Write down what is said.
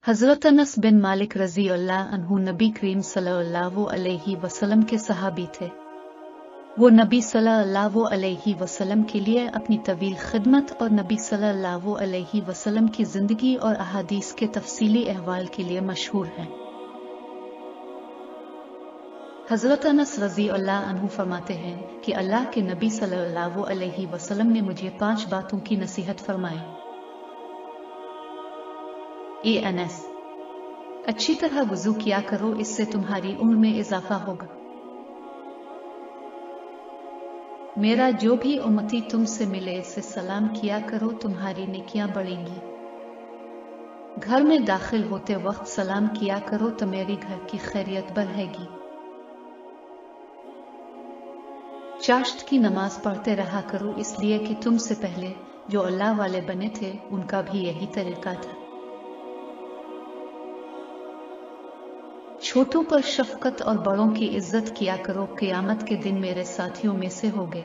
حضرت انس بن مالک رضی اللہ عنہ نبی کریم صلی اللہ علیہ وسلم کے صحابی تھے۔ وہ نبی صلی اللہ علیہ وسلم کے لیے اپنی طویل خدمت اور نبی صلی اللہ علیہ وسلم کی زندگی اور احادیث کے تفصیلی احوال کے لیے مشہور ہیں۔ حضرت انس رضی اللہ عنہ فرماتے ہیں کہ اللہ کے نبی صلی اللہ علیہ وسلم نے مجھے 5 باتوں کی نصیحت فرمائی۔ اے انس، اچھی طرح وضو کیا کرو، اس سے تمہاری عمر میں اضافہ ہوگا۔ میرا جو بھی امتی تم سے ملے اسے سلام کیا کرو، تمہاری نیکیاں بڑھیں گی۔ گھر میں داخل ہوتے وقت سلام کیا کرو تو میری گھر کی خیریت بڑھے گی۔ چاشت کی نماز پڑھتے رہا کرو، اس لیے کہ تم سے پہلے جو اللہ والے بنے تھے ان کا بھی یہی طریقہ تھا۔ چھوٹوں پر شفقت اور بڑوں کی عزت کیا کرو، قیامت کے دن میرے ساتھیوں میں سے ہوگے۔